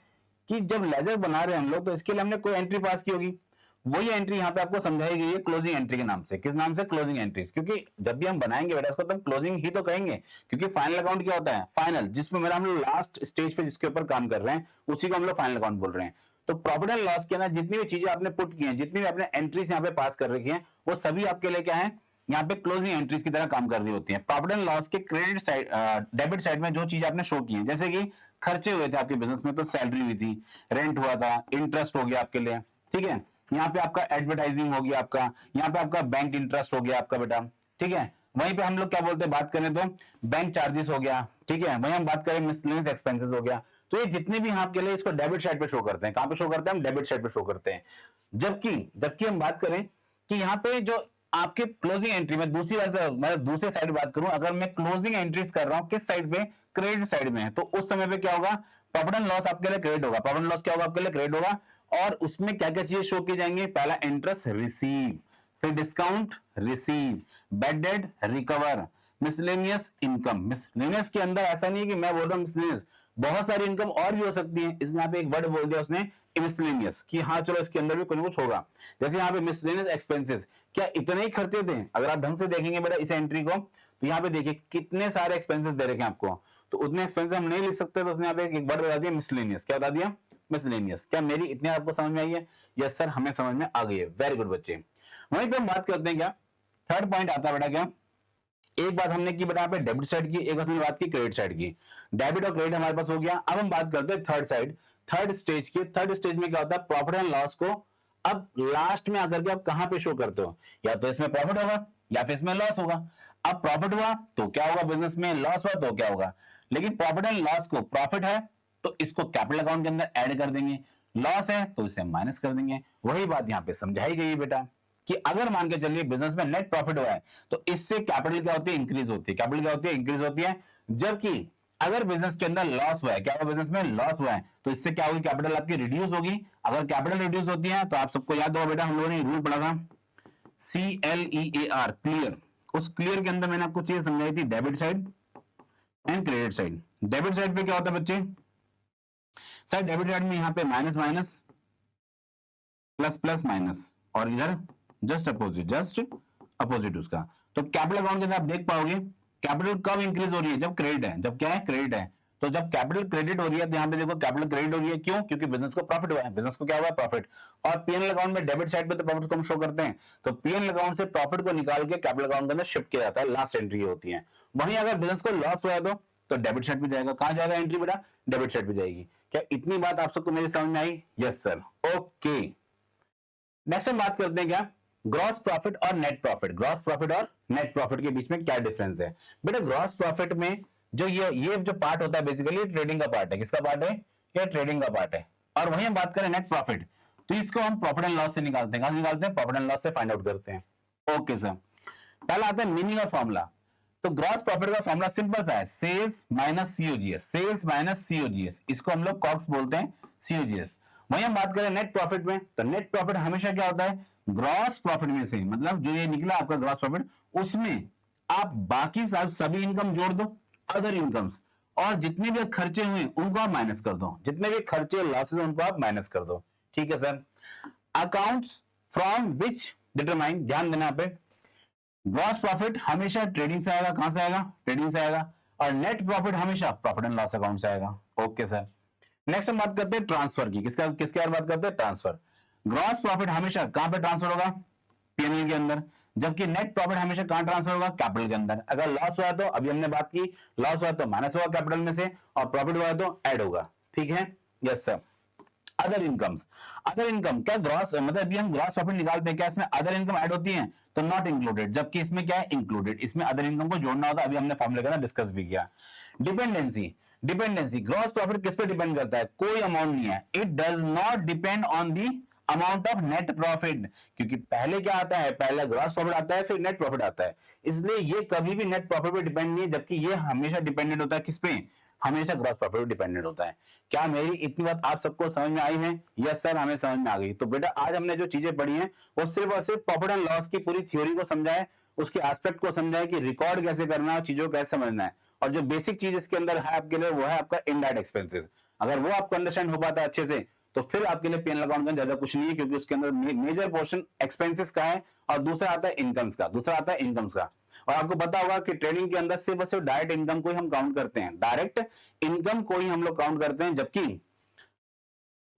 कि जब लेजर बना रहे हैं हम लोग, तो इसके लिए हमने कोई एंट्री पास की होगी, वही एंट्री यहाँ पे आपको समझाई गई है क्लोजिंग एंट्री के नाम से। किस नाम से, क्लोजिंग एंट्रीज। क्योंकि जब भी हम बनाएंगे बेटा उसको तो हम क्लोजिंग ही तो कहेंगे, क्योंकि फाइनल अकाउंट क्या होता है, फाइनल, जिसमें मेरा हम लोग लास्ट स्टेज पे जिसके ऊपर काम कर रहे हैं उसी को हम लोग फाइनल अकाउंट बोल रहे हैं। तो प्रॉफिट एंड लॉस के अंदर जितनी भी चीजें आपने पुट की हैं, जितनी भी आपने एंट्रीज यहाँ पे पास कर रखी है, वो सभी आपके लिए क्या है, यहाँ पे क्लोजिंग एंट्रीज की तरह काम कर रही होती है। प्रॉफिट एंड लॉस के क्रेडिट साइड, डेबिट साइड में जो चीज आपने शो की है, जैसे कि खर्चे हुए थे आपके बिजनेस में, तो सैलरी हुई थी, रेंट हुआ था, इंटरेस्ट हो गया आपके लिए, ठीक है, यहाँ पे आपका एडवर्टाइजिंग हो गया आपका, यहाँ पे आपका बैंक इंटरेस्ट हो गया आपका बेटा, ठीक है। वहीं पे हम लोग क्या बोलते हैं, बात करें तो बैंक चार्जेस हो गया, ठीक है। वहीं हम बात करें मिसलेनियस एक्सपेंसेस हो गया। तो ये जितने भी आपके लिए इसको डेबिट साइड पे शो करते हैं। कहां पे शो करते हैं, हम डेबिट साइड पे शो करते हैं। जबकि हम बात करें कि यहाँ पे जो आपके क्लोजिंग एंट्री में दूसरी बात, मैं दूसरे साइड बात करूं, अगर मैं क्लोजिंग एंट्रीज कर रहा हूं किस साइड पे, क्रेडिट साइड में है, तो उस समय पे क्या होगा, प्रॉफिट एंड लॉस आपके लिए क्रेडिट होगा। प्रॉफिट एंड लॉस क्या होगा, आपके लिए क्रेडिट होगा। और उसमें क्या क्या चीजें शो की जाएंगी, पहला इंटरेस्ट रिसीव, फिर discount receive, bad debt recover, miscellaneous income. Miscellaneous के अंदर ऐसा नहीं है कि मैं बोल रहा हूं मिसलेनियस, बहुत सारी इनकम और भी हो सकती है। इसने यहाँ पे एक वर्ड बोल दिया उसने मिसलेनियस, कि हाँ चलो इसके अंदर भी कुछ ना कुछ होगा। जैसे यहाँ पे मिसलेनियस एक्सपेंसेस, क्या इतने ही खर्चे थे, अगर आप ढंग से देखेंगे बेटा इस एंट्री को, तो यहाँ पे देखिए कितने सारे एक्सपेंसेस दे रखे हैं आपको, तो उतने एक्सपेंसेस हम नहीं लिख सकते, तो उसने यहाँ पे एक वर्ड बता दिया मिसलेनियस। क्या बता दिया, मिसलेनियस। क्या मेरी इतने आपको समझ में आई है, यस सर, हमें समझ में आ गई है, वेरी गुड बच्चे। वहीं पे हम बात करते हैं, क्या थर्ड पॉइंट आता है बेटा, क्या एक बात हमने की बेटा यहाँ पे डेबिट साइड की, एक बात हमने बात की क्रेडिट साइड की। डेबिट और क्रेडिट हमारे पास हो गया। अब हम बात करते हैं थर्ड साइड, थर्ड स्टेज की। थर्ड स्टेज में क्या होता है, प्रॉफिट एंड लॉस को अब लास्ट में आकर के आप कहां पे शो करते हो, या तो इसमें प्रॉफिट होगा या फिर इसमें लॉस होगा। अब प्रॉफिट हुआ तो क्या होगा बिजनेस में, लॉस हुआ तो क्या होगा। लेकिन प्रॉफिट एंड लॉस को, प्रॉफिट है तो इसको कैपिटल अकाउंट के अंदर ऐड कर देंगे, लॉस है तो इसे माइनस कर देंगे। वही बात यहां पे समझाई गई है बेटा, कि अगर मान के चलिए बिजनेस में नेट प्रॉफिट हुआ है तो इससे कैपिटल क्या होती है, इंक्रीज होती है। कैपिटल क्या होती है, इंक्रीज होती है। जबकि अगर बिजनेस के अंदर लॉस हुआ है, क्या हुआ, बिजनेस में लॉस हुआ है, तो इससे क्या होगी, कैपिटल आपकी रिड्यूस होगी। अगर कैपिटल रिड्यूस होती है तो आप सबको याद होगा बेटा, हम लोगों ने रूल पढ़ा था CLEAR, क्लियर। उस क्लियर के अंदर मैंने आपको चीज समझाई थी, debit side and credit side. Debit side पे क्या होता है बच्चे, सर डेबिट साइड में यहां पे minus minus, plus plus minus, और इधर जस्ट अपोजिट उसका। तो कैपिटल अकाउंट के अंदर आप देख पाओगे कैपिटल कब इंक्रीज हो रही है, जब क्रेडिट है, जब क्या है, क्रेडिट है। तो जब कैपिटल क्रेडिट हो रही है तो यहां पे देखो कैपिटल क्रेडिट हो रही है, क्यों, क्योंकि बिजनेस को प्रॉफिट हुआ है, बिजनेस को क्या हुआ है, प्रॉफिट। और पीएनएल अकाउंट में डेबिट साइड पे तो प्रॉफिट को हम शो करते हैं, तो पीएनएल अकाउंट से प्रॉफिट को निकाल के कैपिटल अकाउंट के अंदर शिफ्ट किया जाता है, लास्ट एंट्री होती है। वहीं अगर बिजनेस को लॉस हुआ है तो डेबिट साइड पे जाएगा। कहां जाएगा एंट्री बेटा, डेबिट साइड पे जाएगी। क्या इतनी बात आप सबको मेरी समझ में आई, यस सर, ओके। नेक्स्ट हम बात करते हैं क्या, ग्रॉस प्रॉफिट और नेट प्रॉफिट। ग्रॉस प्रॉफिट और नेट प्रॉफिट के बीच में क्या डिफरेंस है बेटा। ग्रॉस प्रॉफिट में जो ये जो पार्ट होता है बेसिकली ट्रेडिंग का पार्ट है। किसका पार्ट है, ये ट्रेडिंग का पार्ट है। और वहीं हम बात करें नेट प्रॉफिट, तो इसको हम प्रॉफिट एंड लॉस से निकालते हैं। कहां से निकालते हैं, प्रॉफिट एंड लॉस से फाइंड आउट करते हैं। ओके सर, पहला आता है मीनिंग और फॉर्मूला। तो ग्रॉस प्रॉफिट का फॉर्मूला सिंपल सा है, sales minus COGS, sales minus COGS, इसको हम लोग कॉस्ट बोलते हैं, सीओजीएस। वहीं हम बात करें नेट प्रॉफिट में, तो नेट प्रॉफिट हमेशा क्या होता है, ग्रॉस प्रॉफिट में से, मतलब जो ये निकला आपका ग्रॉस प्रॉफिट, उसमें आप बाकी सभी इनकम जोड़ दो, अदर इनकम्स, और जितने भी खर्चे हुए उनको आप माइनस कर दो, जितने भी खर्चे लॉसेस उनको आप माइनस कर दो। ठीक है sir. Accounts from which determine, ध्यान देना पे, ग्रॉस प्रॉफिट हमेशा ट्रेडिंग से आएगा, कहां से आएगा, ट्रेडिंग से आएगा, और नेट प्रॉफिट हमेशा प्रॉफिट एंड लॉस अकाउंट से आएगा। Okay sir. नेक्स्ट हम बात करते हैं ट्रांसफर की, किसका किसके बारे में बात करते हैं, ट्रांसफर। ग्रॉस प्रॉफिट हमेशा कहां पे ट्रांसफर होगा, पीएनएल के अंदर, जबकि नेट प्रॉफिट हमेशा कहां ट्रांसफर होगा, कैपिटल के अंदर। अगर लॉस हुआ तो अभी हमने बात की, लॉस हुआ तो माइनस होगा कैपिटल में से, और प्रॉफिट हुआ तो ऐड होगा। ठीक है, yes sir. Other incomes, other income क्या ग्रॉस, मतलब अभी हम ग्रॉस प्रॉफिट निकालते हैं, क्या इसमें अदर इनकम ऐड होती है, तो नॉट इंक्लूडेड, जबकि इसमें क्या है, इंक्लूडेड। इसमें अदर इनकम को जोड़ना होता है, अभी हमने फॉर्मूले का डिस्कस भी किया। डिपेंडेंसी, डिपेंडेंसी, ग्रॉस प्रॉफिट किस पे डिपेंड करता है, कोई अमाउंट नहीं है, it does not depend on the amount of net profit, क्योंकि पहले क्या आता है, पहले ग्रॉस प्रॉफिट आता है, फिर नेट प्रॉफिट आता है, इसलिए ये कभी भी नेट प्रॉफिट पे डिपेंड नहीं है, जबकि ये हमेशा डिपेंडेंट होता है किस पे, हमेशा ग्रॉस प्रॉफिट पे डिपेंडेंट होता है। क्या मेरी इतनी बात आप सबको समझ में आई है? यस सर, हमें समझ में आ गई। तो बेटा आज हमने जो चीजें पढ़ी हैं वो सिर्फ और सिर्फ प्रॉफिट एंड लॉस की पूरी थ्योरी को समझा है, उसके एस्पेक्ट को समझा है कि रिकॉर्ड कैसे करना है, चीजों को कैसे समझना है, और जो बेसिक चीज इसके अंदर है आपके लिए वो है आपका इनडायरेक्ट एक्सपेंसेस। अगर वो आपको अंडरस्टैंड हो पाता है अच्छे से तो फिर आपके लिए पीएनएल अकाउंट का ज्यादा कुछ नहीं है, क्योंकि उसके अंदर मेजर पोर्शन एक्सपेंसेस का है और दूसरा आता है इनकम्स का, दूसरा आता है इनकम्स का। और आपको पता होगा कि ट्रेडिंग के अंदर सिर्फ और सिर्फ डायरेक्ट इनकम को ही हम काउंट करते हैं, डायरेक्ट इनकम को ही हम लोग काउंट करते हैं, जबकि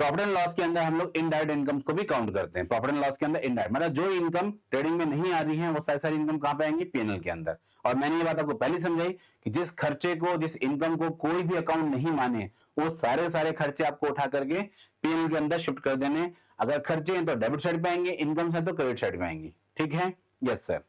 प्रॉफिट एंड लॉस के अंदर हम लोग इनडायरेक्ट इनकम्स को भी काउंट करते हैं। प्रॉफिट एंड लॉस के अंदर इनडायरेक्ट मतलब जो इनकम ट्रेडिंग में नहीं आ रही है वो सारी इनकम कहां पे आएंगी, पीएनएल के अंदर। और मैंने ये बात आपको पहले समझाई कि जिस खर्चे को, जिस इनकम को कोई भी अकाउंट नहीं माने, वो सारे खर्चे आपको उठा करके पीएनएल के अंदर शिफ्ट कर देने। अगर खर्चे हैं तो डेबिट साइड पे आएंगे, इनकम है तो क्रेडिट साइड पे आएंगी। ठीक है, यस सर।